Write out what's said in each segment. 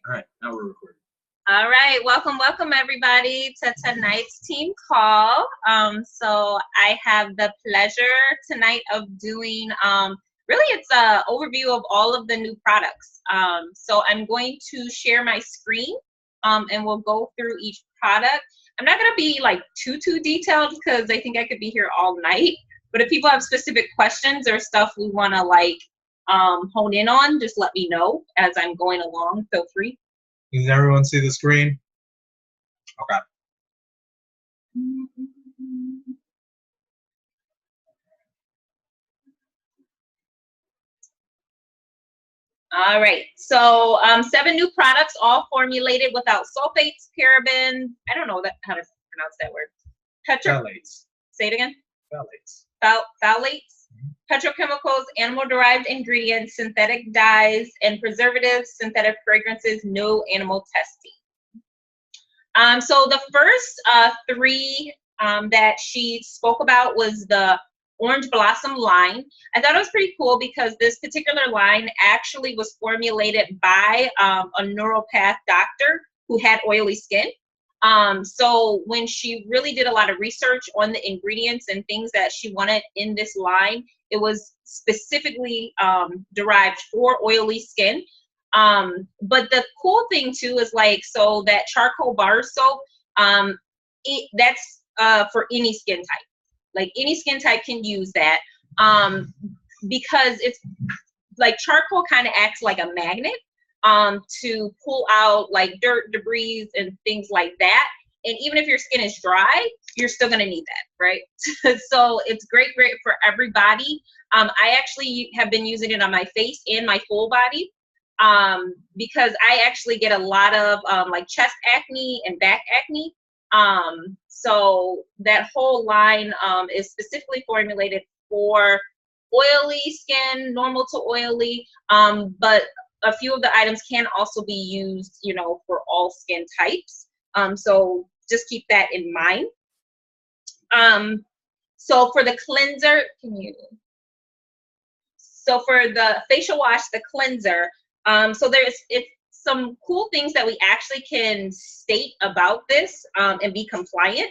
All right, now we're recording. All right, welcome everybody to tonight's team call. So I have the pleasure tonight of doing, really it's an overview of all of the new products. So I'm going to share my screen and we'll go through each product. I'm not gonna be like too detailed because I think I could be here all night, but if people have specific questions or stuff we wanna like hone in on, just let me know as I'm going along, feel free. Can everyone see the screen? Okay. All right, so 7 new products, all formulated without sulfates, parabens, I don't know how to pronounce that word. Phthalates. Say it again. Phthalates. Phthalates, petrochemicals, animal-derived ingredients, synthetic dyes, and preservatives, synthetic fragrances, no animal testing. So the first 3 that she spoke about was the Orange Blossom line. I thought it was pretty cool because this particular line actually was formulated by a neuropath doctor who had oily skin. So when she really did a lot of research on the ingredients and things that she wanted in this line, it was specifically derived for oily skin. But the cool thing too is like, so that charcoal bar soap, that's for any skin type. Like any skin type can use that because it's like charcoal kind of acts like a magnet to pull out like dirt, debris, and things like that. And even if your skin is dry, you're still gonna need that, right? So it's great for everybody. I actually have been using it on my face and my full body because I actually get a lot of like chest acne and back acne. So that whole line is specifically formulated for oily skin, normal to oily, but a few of the items can also be used, you know, for all skin types. So just keep that in mind. So for the cleanser, so for the facial wash, the cleanser, so it's some cool things that we actually can state about this and be compliant.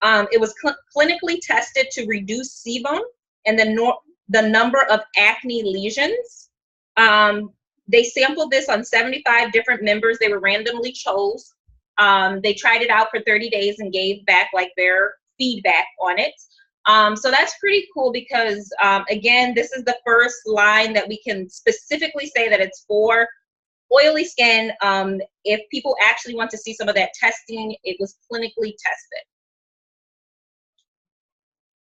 It was clinically tested to reduce sebum and the number of acne lesions. They sampled this on 75 different members. They were randomly chose. They tried it out for 30 days and gave back like their feedback on it. So that's pretty cool because, again, this is the first line that we can specifically say that it's for oily skin. If people actually want to see some of that testing, it was clinically tested.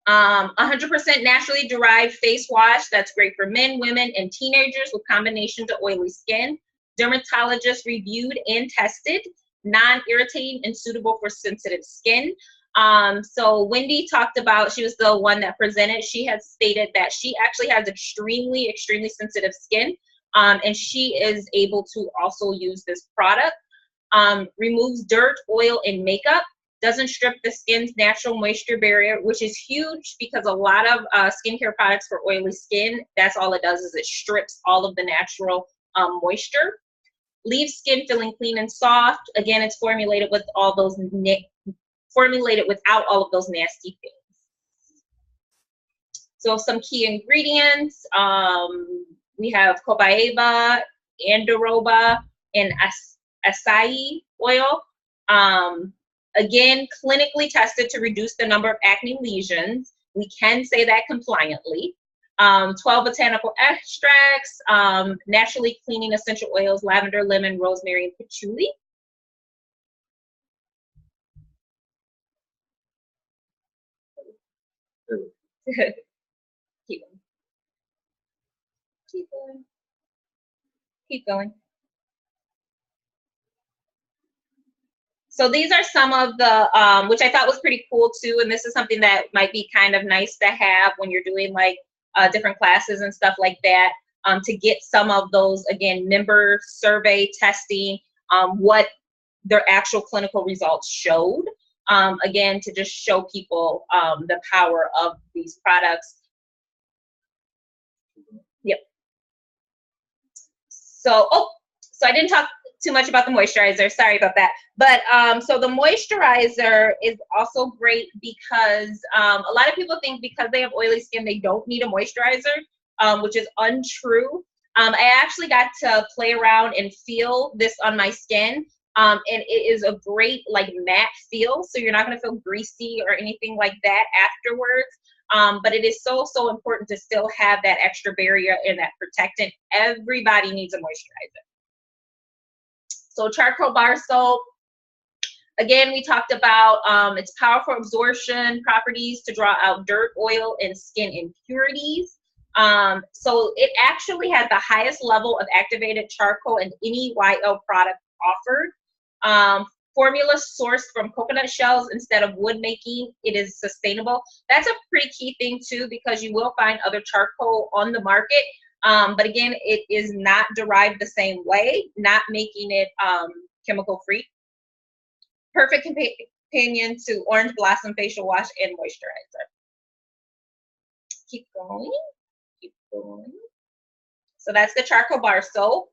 100% naturally derived face wash. That's great for men, women, and teenagers with combination to oily skin. Dermatologist reviewed and tested, non-irritating and suitable for sensitive skin. So Wendy talked about, she was the one that presented, she had stated that she actually has extremely sensitive skin. And she is able to also use this product. Removes dirt, oil, and makeup. Doesn't strip the skin's natural moisture barrier, which is huge because a lot of skincare products for oily skin, that's all it does is it strips all of the natural moisture. Leaves skin feeling clean and soft. Again, it's formulated with all those formulated without all of those nasty things. So some key ingredients. We have copaiba, andoroba, and acai oil. Again, clinically tested to reduce the number of acne lesions. We can say that compliantly. 12 botanical extracts, naturally cleaning essential oils, lavender, lemon, rosemary, and patchouli. Keep going. Keep going. Keep going. So these are some of the, which I thought was pretty cool too, and this is something that might be kind of nice to have when you're doing like different classes and stuff like that, to get some of those, again, member survey testing, what their actual clinical results showed, again, to just show people the power of these products. Yep. So, so I didn't talk too much about the moisturizer. Sorry about that. But so the moisturizer is also great because a lot of people think because they have oily skin, they don't need a moisturizer, which is untrue. I actually got to play around and feel this on my skin. And it is a great like matte feel. So you're not going to feel greasy or anything like that afterwards. But it is so, so important to still have that extra barrier and that protectant. Everybody needs a moisturizer. So charcoal bar soap, again, we talked about its powerful absorption properties to draw out dirt, oil, and skin impurities. So it actually has the highest level of activated charcoal in any YL product offered. Formula sourced from coconut shells instead of wood making. It is sustainable. That's a pretty key thing too, because you will find other charcoal on the market. But again, it is not derived the same way, not making it chemical free. Perfect companion to Orange Blossom facial wash and moisturizer. Keep going, keep going. So that's the charcoal bar soap.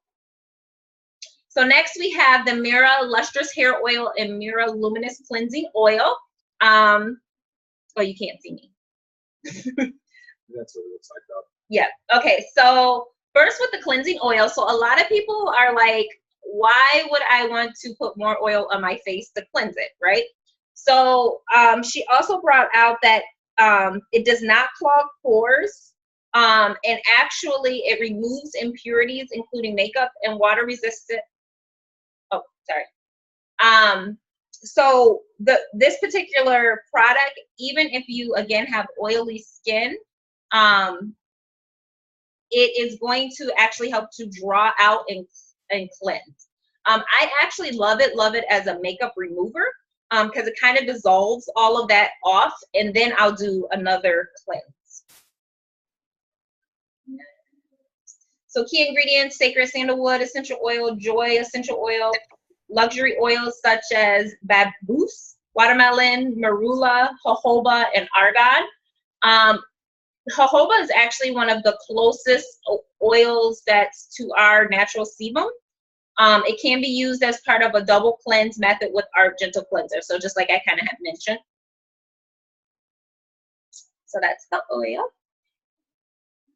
So next we have the Mira Lustrous Hair Oil and Mira Luminous Cleansing Oil. Oh, you can't see me. That's what it looks like though. Yeah, okay, so first with the cleansing oil. So a lot of people are like, why would I want to put more oil on my face to cleanse it, right? So she also brought out that it does not clog pores. And actually it removes impurities, including makeup and water resistant. Oh, sorry. So this particular product, even if you again have oily skin, it is going to actually help to draw out and cleanse. I actually love it as a makeup remover because it kind of dissolves all of that off, and then I'll do another cleanse. So key ingredients: sacred sandalwood essential oil, joy essential oil, luxury oils such as baboose, watermelon, marula, jojoba, and argan. Jojoba is actually one of the closest oils that's to our natural sebum. It can be used as part of a double cleanse method with our gentle cleanser. So just like I kind of had mentioned. So that's the oil.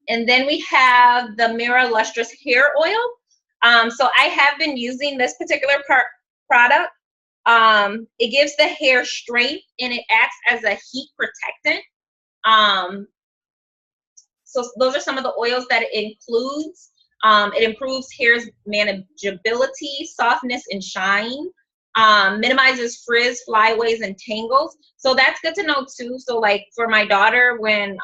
And then we have the Mira Lustrous Hair Oil. So I have been using this particular product. It gives the hair strength and it acts as a heat protectant. So those are some of the oils that it includes. It improves hair's manageability, softness, and shine. Minimizes frizz, flyaways, and tangles. So that's good to know too. So like for my daughter, when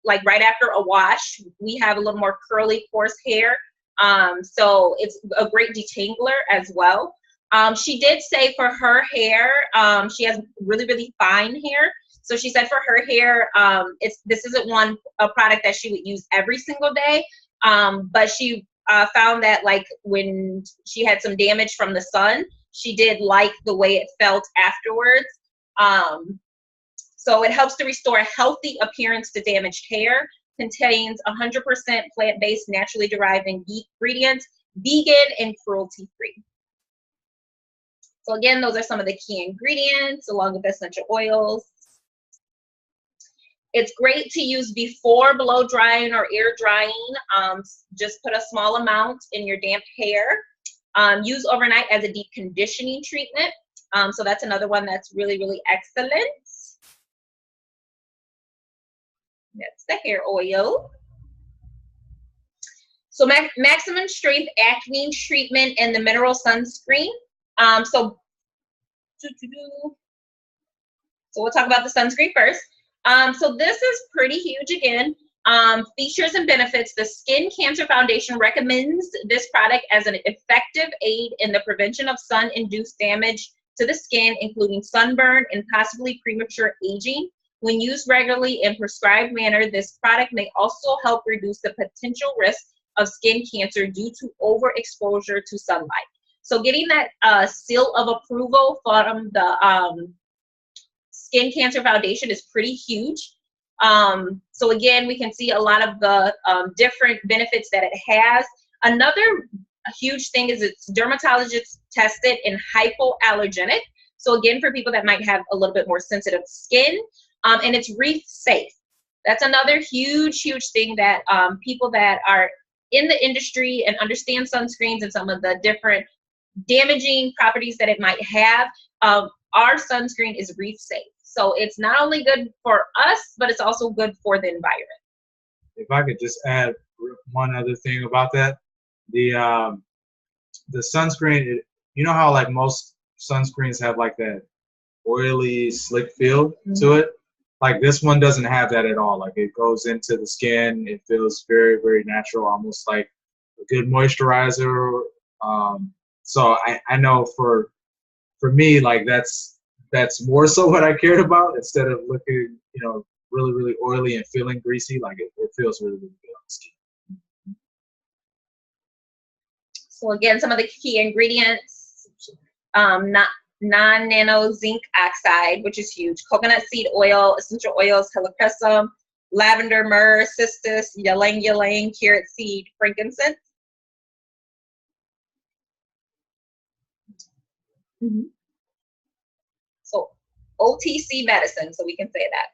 like right after a wash, we have a little more curly, coarse hair. So it's a great detangler as well. She did say for her hair, she has really, really fine hair. So she said for her hair, this isn't a product that she would use every single day. But she found that like when she had some damage from the sun, she did like the way it felt afterwards. So it helps to restore a healthy appearance to damaged hair, contains 100% plant-based, naturally derived ingredients, vegan and cruelty-free. So again, those are some of the key ingredients along with essential oils. It's great to use before blow drying or air drying. Just put a small amount in your damp hair. Use overnight as a deep conditioning treatment. So that's another one that's really, really excellent. That's the hair oil. So maximum strength acne treatment and the mineral sunscreen. So we'll talk about the sunscreen first. So this is pretty huge again. Features and benefits. The Skin Cancer Foundation recommends this product as an effective aid in the prevention of sun-induced damage to the skin, including sunburn and possibly premature aging. When used regularly in prescribed manner, this product may also help reduce the potential risk of skin cancer due to overexposure to sunlight. So getting that seal of approval from the Skin Cancer Foundation is pretty huge. So again, we can see a lot of the different benefits that it has. Another a huge thing is it's dermatologist tested and hypoallergenic. So again, for people that might have a little bit more sensitive skin, and it's reef safe. That's another huge thing that people that are in the industry and understand sunscreens and some of the different damaging properties that it might have, our sunscreen is reef safe. So it's not only good for us, but it's also good for the environment. If I could just add one other thing about that, the sunscreen, you know how like most sunscreens have like that oily, slick feel to it? Like this one doesn't have that at all. Like it goes into the skin. It feels very, very natural, almost like a good moisturizer. So I know for me, like that's more so what I cared about instead of looking, really, really oily and feeling greasy. Like it feels really, really good on the skin. So again, some of the key ingredients, non-nano zinc oxide, which is huge, coconut seed oil, essential oils, helichrysum, lavender, myrrh, cistus, ylang ylang, carrot seed, frankincense. So OTC medicine, so we can say that.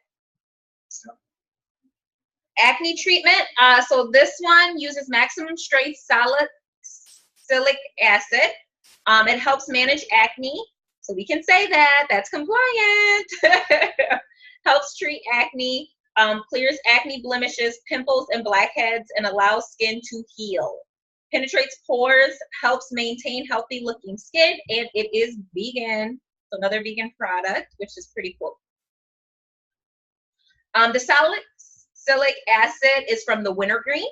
Acne treatment. So this one uses maximum strength salicylic acid. It helps manage acne. So we can say that. That's compliant. Helps treat acne. Clears acne blemishes, pimples, and blackheads, and allows skin to heal. Penetrates pores, helps maintain healthy looking skin, and it is vegan. So another vegan product, which is pretty cool. The salicylic acid is from the wintergreen.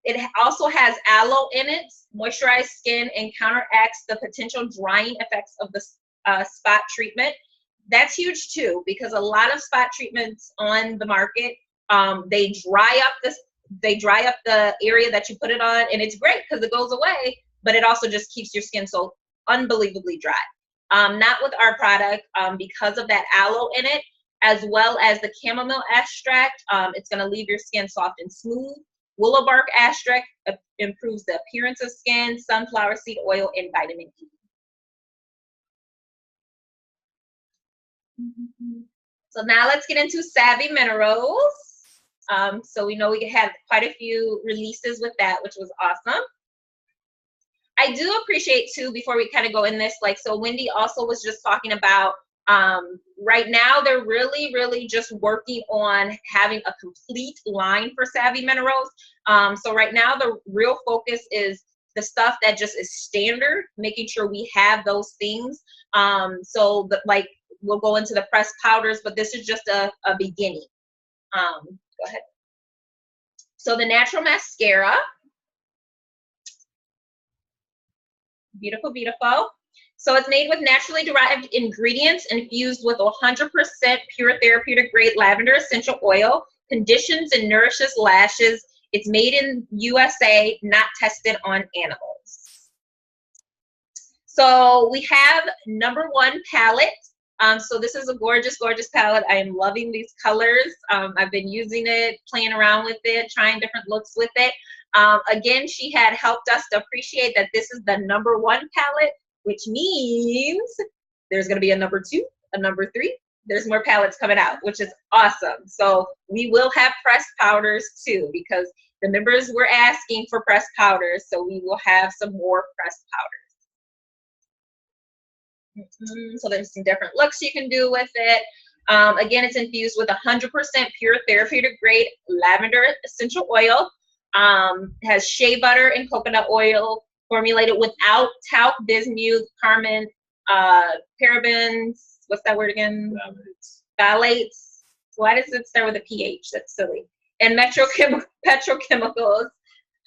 It also has aloe in it, moisturized skin, and counteracts the potential drying effects of the spot treatment. That's huge too, because a lot of spot treatments on the market, they dry up the area that you put it on, and it's great because it goes away, but it also just keeps your skin so unbelievably dry. Not with our product, because of that aloe in it, as well as the chamomile extract. It's going to leave your skin soft and smooth. Willow bark extract improves the appearance of skin, sunflower seed oil, and vitamin E. So now let's get into Savvy Minerals. So we know we had quite a few releases with that, which was awesome. I do appreciate too, before we kind of go in this, like, so Wendy also was just talking about, right now they're really, really just working on having a complete line for Savvy Minerals. So right now the real focus is the stuff that just is standard, making sure we have those things. So that, like, we'll go into the pressed powders, but this is just a beginning. Go ahead. So the natural mascara. Beautiful, beautiful. So it's made with naturally derived ingredients infused with 100% pure therapeutic grade lavender essential oil, conditions and nourishes lashes. It's made in USA, not tested on animals. So we have #1 palette. So this is a gorgeous, gorgeous palette. I am loving these colors. I've been using it, playing around with it, trying different looks with it. Again, she had helped us to appreciate that this is the #1 palette, which means there's going to be a #2, a #3. There's more palettes coming out, which is awesome. So we will have pressed powders too, because the members were asking for pressed powders. So we will have some more pressed powders. So there's some different looks you can do with it. Again, it's infused with 100% pure therapeutic grade lavender essential oil. Has shea butter and coconut oil, formulated without talc, bismuth, carmine, parabens. What's that word again? Phthalates. Why does it start with a pH? That's silly. And petrochemicals.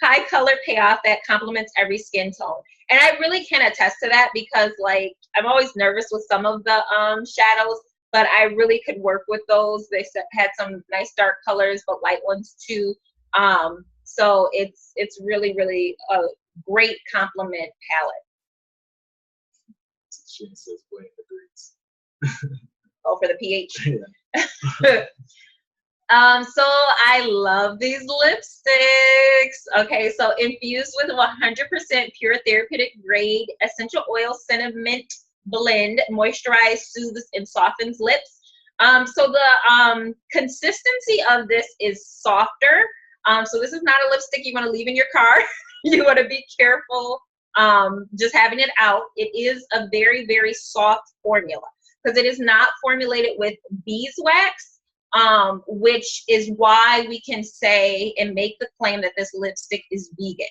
High color payoff that complements every skin tone. And I really can attest to that, because like I'm always nervous with some of the shadows, but I really could work with those. They had some nice dark colors, but light ones too. So it's really, really a great complement palette. She says blame the greens. Oh, for the pH. Yeah. So I love these lipsticks. Okay, so infused with 100% pure therapeutic grade essential oil sentiment blend, moisturizes, soothes, and softens lips. So the consistency of this is softer. So this is not a lipstick you want to leave in your car. You want to be careful just having it out. It is a very, very soft formula because it is not formulated with beeswax, which is why we can say and make the claim that this lipstick is vegan.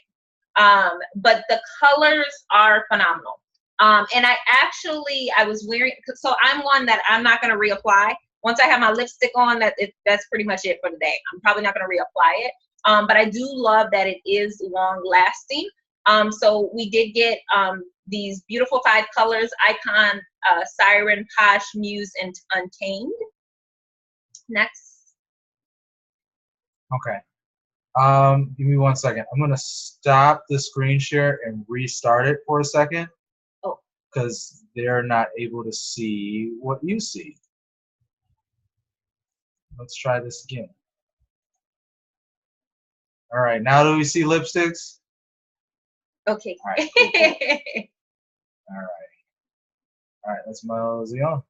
But the colors are phenomenal. And I was wearing, so I'm one that I'm not going to reapply. Once I have my lipstick on, that's pretty much it for the day. I'm probably not going to reapply it. But I do love that it is long lasting. So we did get these beautiful 5 colors: Icon, Siren, Posh, Muse, and Untamed. Next. Okay. Give me 1 second. I'm gonna stop the screen share and restart it for a second. Oh. Because they're not able to see what you see. Let's try this again. All right, now do we see lipsticks? Okay. All right. Cool, cool. All right. All right, let's mosey on.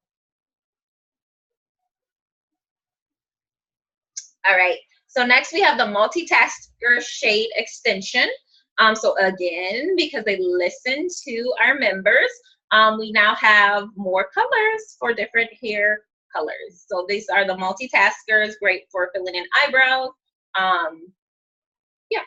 All right. So next we have the Multitasker Shade Extension. So again, because they listen to our members, we now have more colors for different hair colors. So these are the multitaskers, great for filling in eyebrows. Yeah.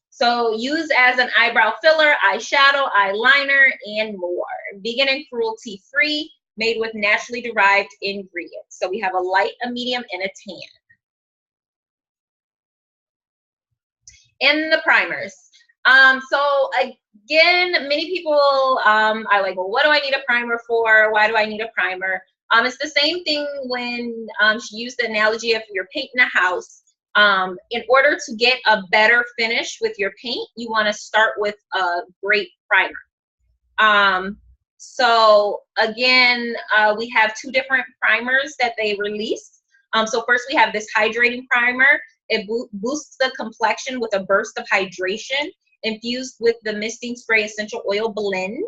So use as an eyebrow filler, eyeshadow, eyeliner, and more. Vegan and cruelty free, made with naturally derived ingredients. So we have a light, a medium, and a tan. And the primers. So again, many people are like, well, what do I need a primer for? Why do I need a primer? It's the same thing when she used the analogy of you're painting a house. In order to get a better finish with your paint, you want to start with a great primer. So again, we have 2 different primers that they released. So first we have this hydrating primer. It boosts the complexion with a burst of hydration, infused with the Misting Spray Essential Oil Blend,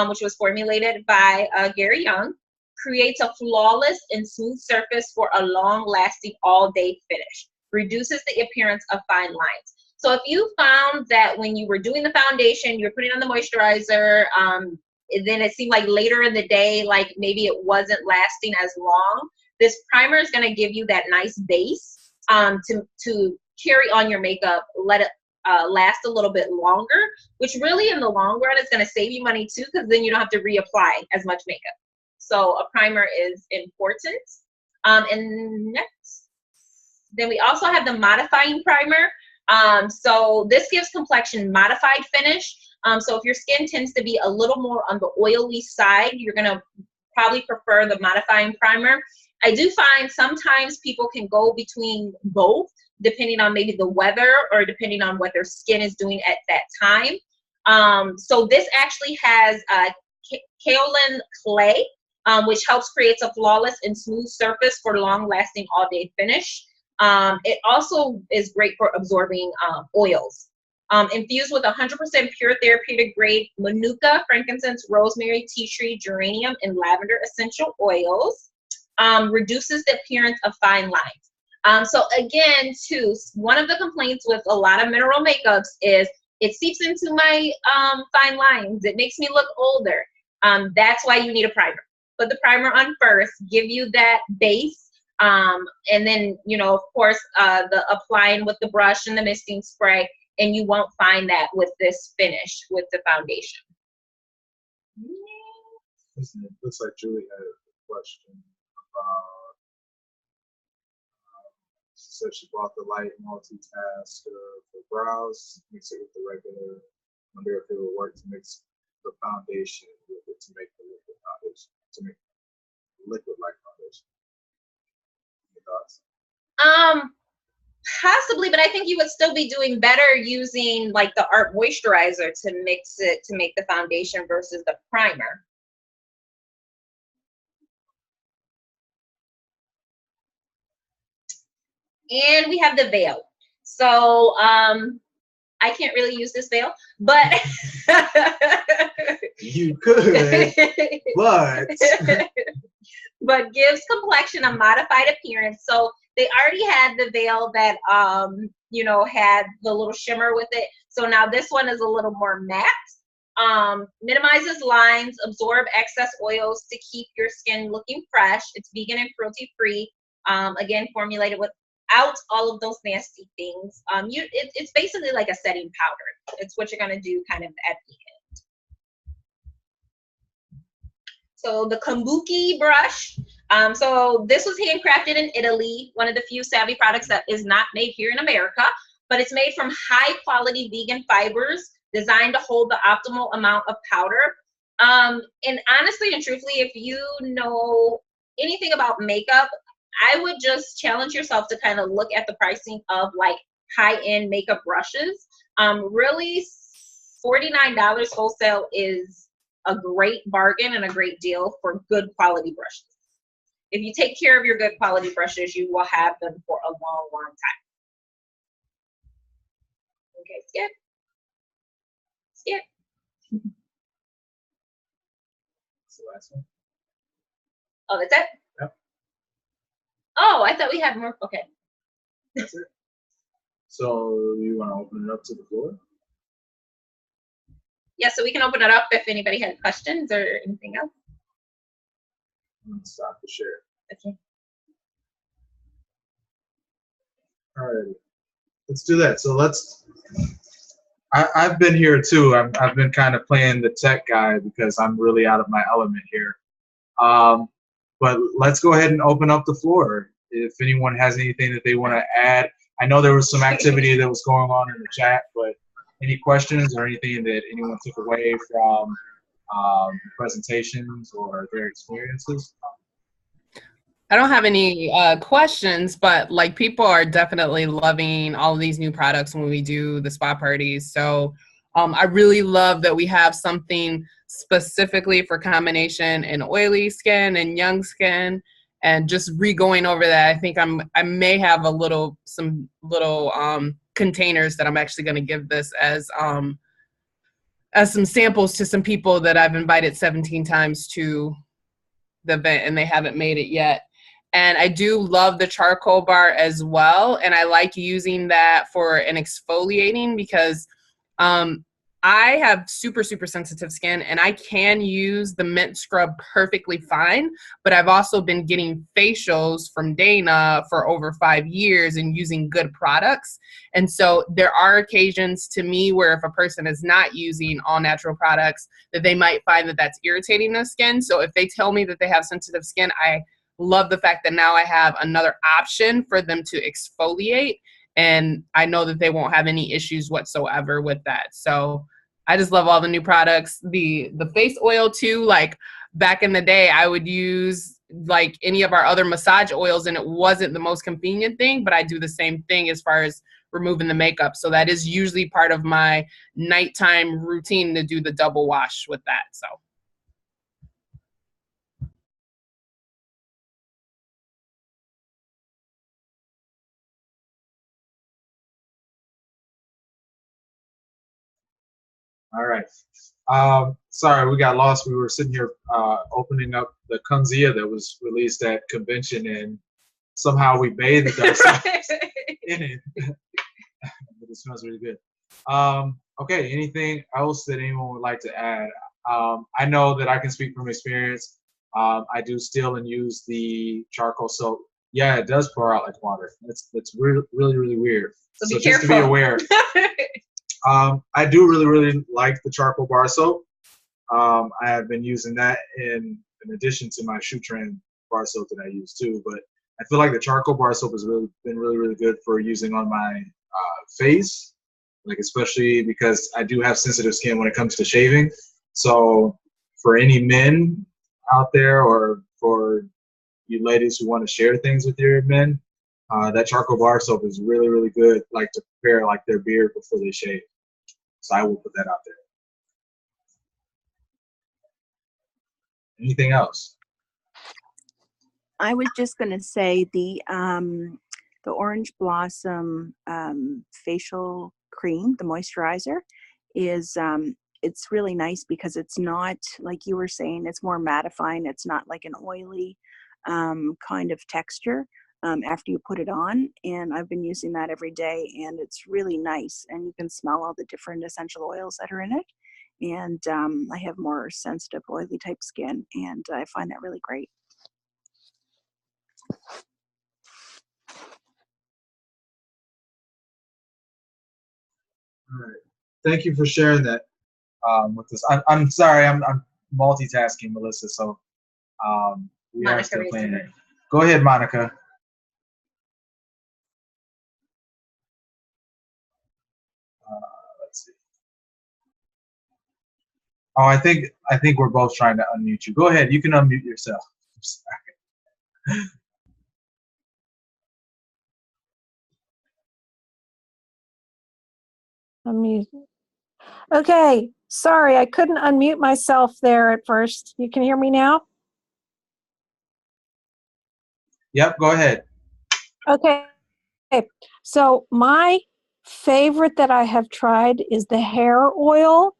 which was formulated by Gary Young. Creates a flawless and smooth surface for a long-lasting all-day finish. Reduces the appearance of fine lines. So if you found that when you were doing the foundation, you were putting on the moisturizer, then it seemed like later in the day, like maybe it wasn't lasting as long, this primer is going to give you that nice base to carry on your makeup, let it last a little bit longer, which really in the long run is going to save you money too, because then you don't have to reapply as much makeup. So a primer is important. And next, then we also have the modifying primer. So this gives complexion modified finish. So if your skin tends to be a little more on the oily side, you're going to probably prefer the modifying primer. I do find sometimes people can go between both, depending on maybe the weather or depending on what their skin is doing at that time. So this actually has kaolin clay, which helps create a flawless and smooth surface for long-lasting all-day finish. It also is great for absorbing oils. Infused with 100% pure therapeutic grade manuka, frankincense, rosemary, tea tree, geranium, and lavender essential oils. Reduces the appearance of fine lines. So again, too, one of the complaints with a lot of mineral makeups is it seeps into my fine lines. It makes me look older. That's why you need a primer. Put the primer on first, give you that base, and then, you know, of course, the applying with the brush and the misting spray, and you won't find that with this finish with the foundation. Listen, it looks like Julie had a question about, she said she bought the light multitask for brows, mix it with the regular. Wonder if it would work to mix the foundation with it to make the liquid foundation, to make liquid-like foundation. Any thoughts? Possibly, but I think you would still be doing better using like the Art Moisturizer to mix it to make the foundation versus the primer. And we have the veil. So I can't really use this veil, but you could, but but gives complexion a modified appearance. So they already had the veil that you know, had the little shimmer with it. So now this one is a little more matte. Minimizes lines, absorb excess oils to keep your skin looking fresh. It's vegan and cruelty free. Again, formulated without all of those nasty things. It's basically like a setting powder. It's what you're gonna do kind of at the end. So the Kabuki brush. So this was handcrafted in Italy, one of the few Savvy products that is not made here in America, but it's made from high quality vegan fibers designed to hold the optimal amount of powder. And honestly and truthfully, if you know anything about makeup, I would just challenge yourself to kind of look at the pricing of like high-end makeup brushes. Really, $49 wholesale is a great bargain and a great deal for good quality brushes. If you take care of your good quality brushes, you will have them for a long, long time. Okay, skip. Skip. That's the last one. Oh, that's it? Yep. Oh, I thought we had more. Okay. That's it. So you want to open it up to the floor? Yeah, so we can open it up if anybody had questions or anything else. Stop the share. Okay. All right, let's do that. So I've been here too. I've been kind of playing the tech guy because I'm really out of my element here. But let's go ahead and open up the floor. If anyone has anything that they want to add. I know there was some activity that was going on in the chat, but any questions or anything that anyone took away from presentations or their experiences? I don't have any questions, but like people are definitely loving all of these new products when we do the spa parties. So I really love that we have something specifically for combination in oily skin and young skin. And just re-going over that, I think I may have some little containers that I'm actually going to give this as some samples to some people that I've invited 17 times to the event and they haven't made it yet. And I do love the charcoal bar as well. And I like using that for an exfoliating because I have super, super sensitive skin and I can use the mint scrub perfectly fine. But I've also been getting facials from Dana for over 5 years and using good products. And so there are occasions to me where if a person is not using all natural products, that they might find that that's irritating their skin. So if they tell me that they have sensitive skin, I love the fact that now I have another option for them to exfoliate. And I know that they won't have any issues whatsoever with that. So I just love all the new products. The face oil too, like back in the day, I would use like any of our other massage oils and it wasn't the most convenient thing, but I do the same thing as far as removing the makeup. So that is usually part of my nighttime routine to do the double wash with that. So. All right. Sorry, we got lost. We were sitting here opening up the Kunzia that was released at convention, and somehow we bathed ourselves in it. But it smells really good. Okay, anything else that anyone would like to add? I know that I can speak from experience. I do still and use the charcoal soap. Yeah, it does pour out like water. It's really, really, really weird. So be just careful. to be aware. I do really, really like the charcoal bar soap. I have been using that in addition to my Shutran bar soap that I use too. But I feel like the charcoal bar soap has been really, really good for using on my face, like especially because I do have sensitive skin when it comes to shaving. So for any men out there or for you ladies who want to share things with your men, that charcoal bar soap is really, really good, like to prepare like their beard before they shave. So I will put that out there. Anything else? I was just going to say the Orange Blossom facial cream, the moisturizer, is it's really nice because it's not, like you were saying, it's more mattifying. It's not like an oily kind of texture after you put it on. And I've been using that every day, and it's really nice. And you can smell all the different essential oils that are in it. And I have more sensitive, oily type skin, and I find that really great. All right. Thank you for sharing that with us. I'm sorry, I'm multitasking, Melissa. So we are still playing it. Go ahead, Monica. Let's see. Oh, I think we're both trying to unmute you. Go ahead. You can unmute yourself. I'm sorry. Okay, sorry, I couldn't unmute myself there at first. You can hear me now? Yep, go ahead. Okay, so my favorite that I have tried is the hair oil,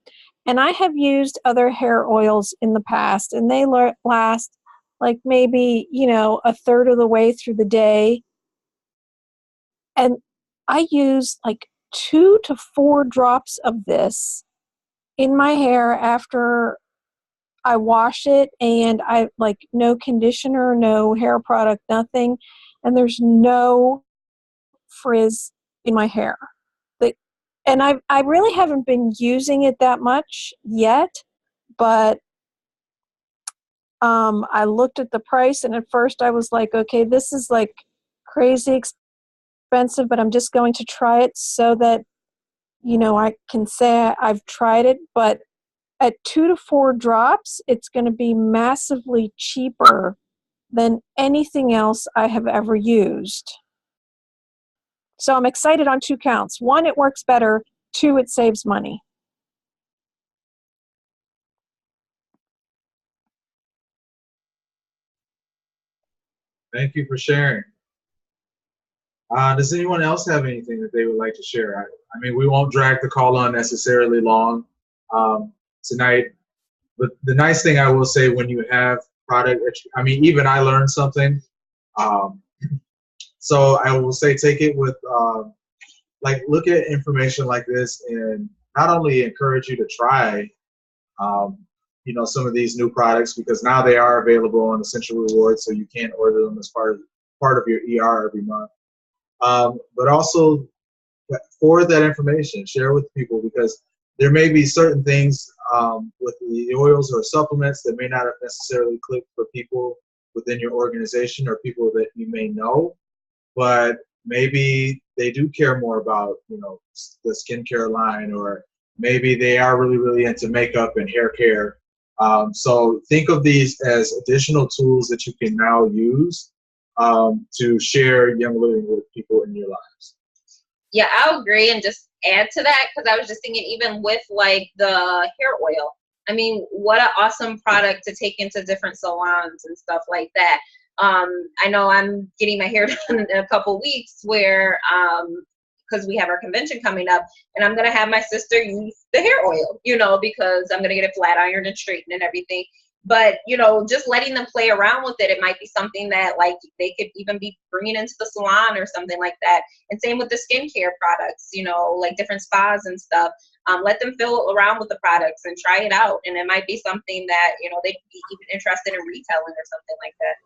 and I have used other hair oils in the past, and they last like maybe, a third of the way through the day. And I use like 2 to 4 drops of this in my hair after I wash it, and I like no conditioner, no hair product, nothing, and there's no frizz in my hair. And I really haven't been using it that much yet, but I looked at the price, and at first I was like, okay, this is like crazy expensive, but I'm just going to try it so that I can say I've tried it. But at 2 to 4 drops, it's going to be massively cheaper than anything else I have ever used. So I'm excited on 2 counts. 1, it works better. 2, it saves money. Thank you for sharing. Does anyone else have anything that they would like to share? I mean, we won't drag the call unnecessarily long tonight. But the nice thing I will say, when you have product, I mean, even I learned something. So I will say, take it with, look at information like this, and not only encourage you to try, some of these new products, because now they are available on Essential Rewards, so you can order them as part of your ER every month. But also forward that information, share with people, because there may be certain things with the oils or supplements that may not have necessarily clicked for people within your organization or people that you may know, but maybe they do care more about, the skincare line, or maybe they are really, really into makeup and hair care. So think of these as additional tools that you can now use to share Young Living with people in your lives. Yeah, I'll agree, and just add to that, because I was just thinking, even with like the hair oil, I mean, what an awesome product to take into different salons and stuff like that. I know I'm getting my hair done in a couple weeks, where because we have our convention coming up, and I'm gonna have my sister use the hair oil, because I'm gonna get it flat ironed and straightened and everything. But just letting them play around with it, it might be something that like they could even be bringing into the salon or something like that. And same with the skincare products, like different spas and stuff. Let them fill around with the products and try it out, and it might be something that they'd be even interested in retailing or something like that.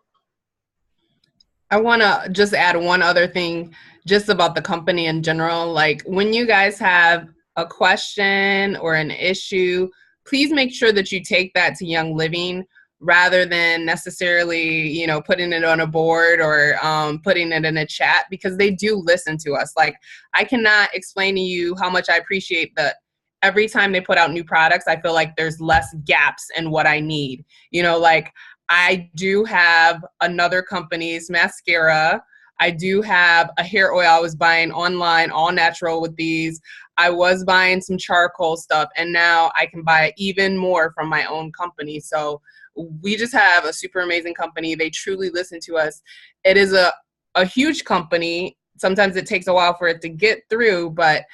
I want to just add one other thing just about the company in general. Like, when you guys have a question or an issue, please make sure that you take that to Young Living rather than necessarily, putting it on a board or putting it in a chat, because they do listen to us. Like, I cannot explain to you how much I appreciate that every time they put out new products, I feel like there's less gaps in what I need. Like, I do have another company's mascara. I do have a hair oil I was buying online, all natural with these. I was buying some charcoal stuff, and now I can buy even more from my own company. So we just have a super amazing company. They truly listen to us. It is a huge company sometimes it takes a while for it to get through, but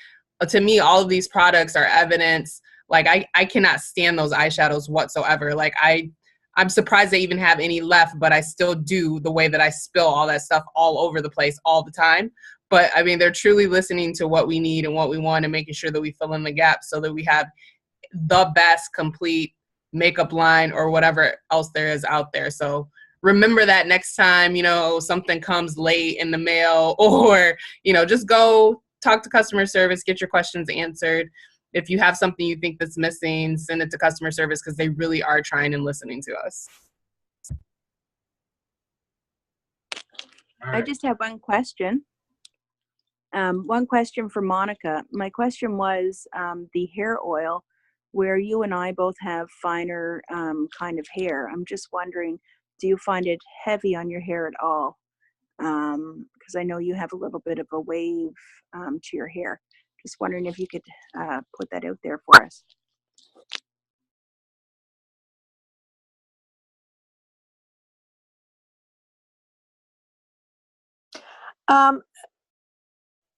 to me, all of these products are evidence. Like I cannot stand those eyeshadows whatsoever. Like I'm surprised they even have any left, but I still do, the way that I spill all that stuff all over the place all the time. But I mean, they're truly listening to what we need and what we want and making sure that we fill in the gaps so that we have the best complete makeup line or whatever else there is out there. So remember that next time, you know, something comes late in the mail, or, you know, just go talk to customer service, get your questions answered. If you have something you think that's missing, send it to customer service, because they really are trying and listening to us. All I right. just have one question. One question for Monica. My question was the hair oil, where you and I both have finer kind of hair. I'm just wondering, do you find it heavy on your hair at all? Because I know you have a little bit of a wave to your hair. Just wondering if you could put that out there for us.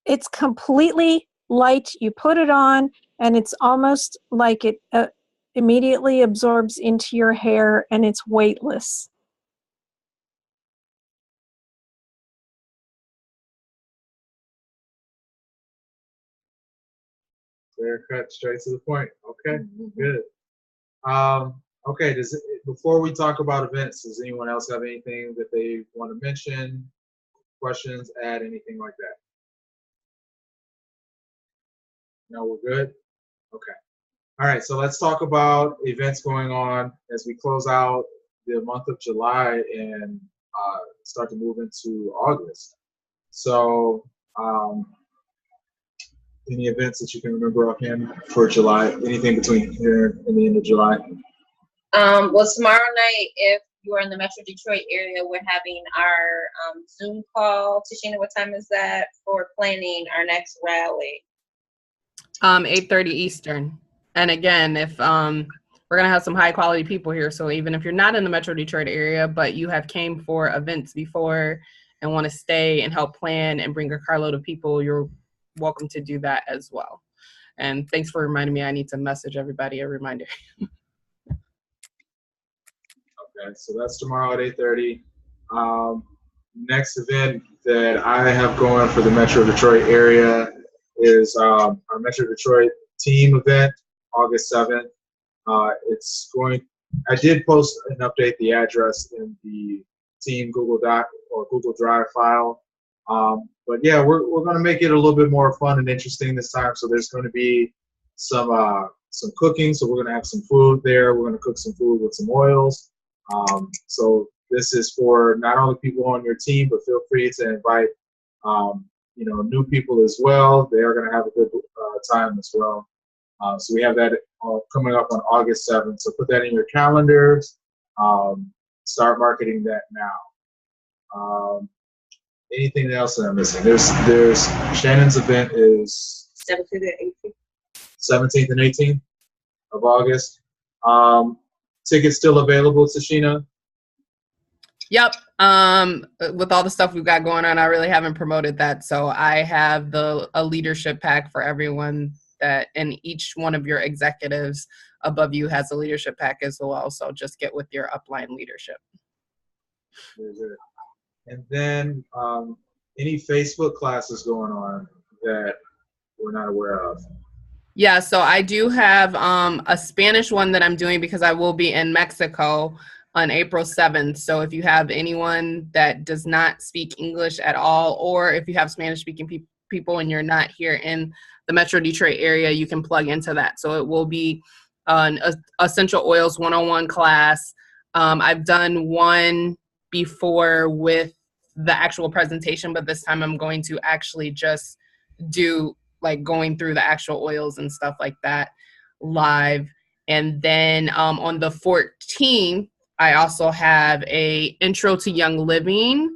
It's completely light. You put it on, and it's almost like it immediately absorbs into your hair, and it's weightless. Clear cut, straight to the point. Okay, good. Okay, before we talk about events, does anyone else have anything that they want to mention? Questions, add anything like that? No, we're good? Okay. All right, so let's talk about events going on as we close out the month of July and start to move into August. So, any events that you can remember offhand for July? Anything between here and the end of July? Well, tomorrow night, if you are in the Metro Detroit area, we're having our Zoom call. Tashina, what time is that for planning our next rally? 8:30 Eastern. And again, if we're gonna have some high quality people here, so even if you're not in the Metro Detroit area, but you have came for events before and want to stay and help plan and bring a carload of people, you're welcome to do that as well. And thanks for reminding me. I need to message everybody a reminder. Okay, so that's tomorrow at 8:30. Next event that I have going for the Metro Detroit area is our Metro Detroit team event, August 7th. I did post and update the address in the team Google Doc or Google Drive file. But yeah, we're going to make it a little bit more fun and interesting this time. So there's going to be some cooking. So we're going to have some food there. We're going to cook some food with some oils. So this is for not only people on your team, but feel free to invite new people as well. They are going to have a good time as well. So we have that coming up on August 7th. So put that in your calendars. Start marketing that now. Anything else that I'm missing? There's Shannon's event is 17th and 18th of August. Tickets still available, Tashina? Yep. With all the stuff we've got going on, I really haven't promoted that. So I have a leadership pack for everyone, and each one of your executives above you has a leadership pack as well. So just get with your upline leadership. Very good. And then any Facebook classes going on that we're not aware of? Yeah, so I do have a Spanish one that I'm doing because I will be in Mexico on April 7th. So if you have anyone that does not speak English at all, or if you have Spanish-speaking people and you're not here in the Metro Detroit area, you can plug into that. So it will be an Essential Oils 101 class. I've done one before with the actual presentation, but this time I'm going to actually just do like going through the actual oils and stuff like that live. And then on the 14th, I also have a Intro to Young Living,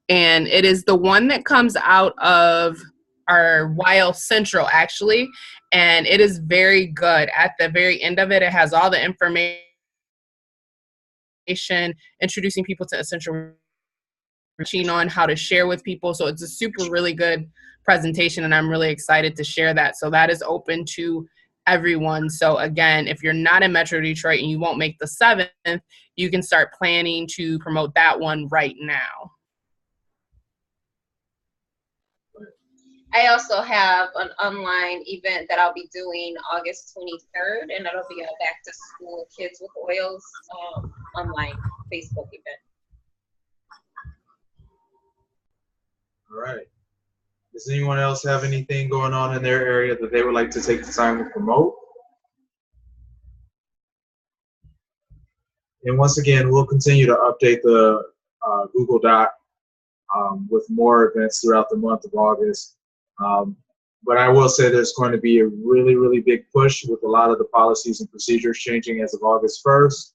and it is the one that comes out of our YL Central actually, and it is very good. At the very end of it, it has all the information introducing people to essential touching on how to share with people. So it's a super really good presentation, and I'm really excited to share that. So that is open to everyone. So again, if you're not in Metro Detroit and you won't make the 7th, you can start planning to promote that one right now. I also have an online event that I'll be doing August 23rd, and it'll be a back to school Kids with Oils online Facebook event. All right. Does anyone else have anything going on in their area that they would like to take the time to promote? And once again, we'll continue to update the Google Doc with more events throughout the month of August. But I will say there's going to be a really, really big push with a lot of the policies and procedures changing as of August 1st.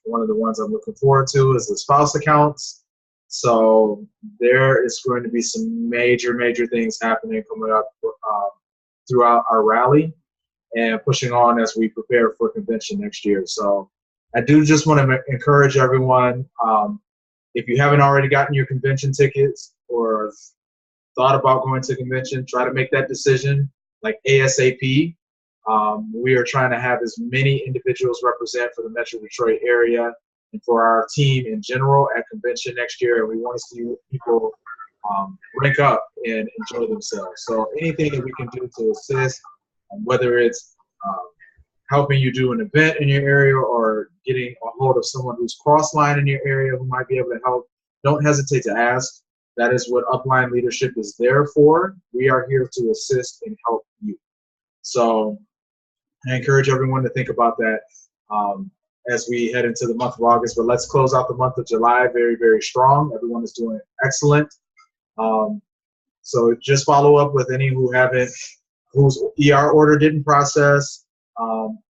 One of the ones I'm looking forward to is the spouse accounts. So there is going to be some major, major things happening coming up throughout our rally and pushing on as we prepare for convention next year. So I do just want to encourage everyone, if you haven't already gotten your convention tickets or thought about going to convention, try to make that decision like ASAP. We are trying to have as many individuals represent for the Metro Detroit area and for our team in general at convention next year. And we want to see people rank up and enjoy themselves. So anything that we can do to assist, whether it's helping you do an event in your area or getting a hold of someone who's cross-line in your area who might be able to help, don't hesitate to ask. That is what upline leadership is there for. We are here to assist and help you. So I encourage everyone to think about that as we head into the month of August. But let's close out the month of July very, very strong. Everyone is doing excellent. So just follow up with any whose ER order didn't process.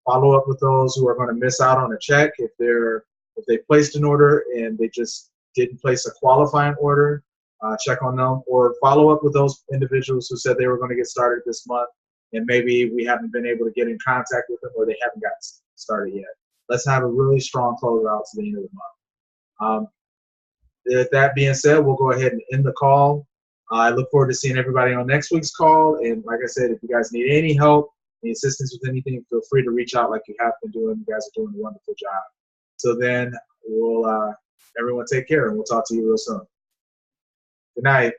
Follow up with those who are going to miss out on a check if they placed an order and they just didn't place a qualifying order. Check on them, or follow up with those individuals who said they were going to get started this month and maybe we haven't been able to get in contact with them or they haven't got started yet. Let's have a really strong closeout to the end of the month. With that being said, we'll go ahead and end the call. I look forward to seeing everybody on next week's call. And like I said, if you guys need any help, any assistance with anything, feel free to reach out like you have been doing. You guys are doing a wonderful job. So then everyone take care and we'll talk to you real soon. Good night.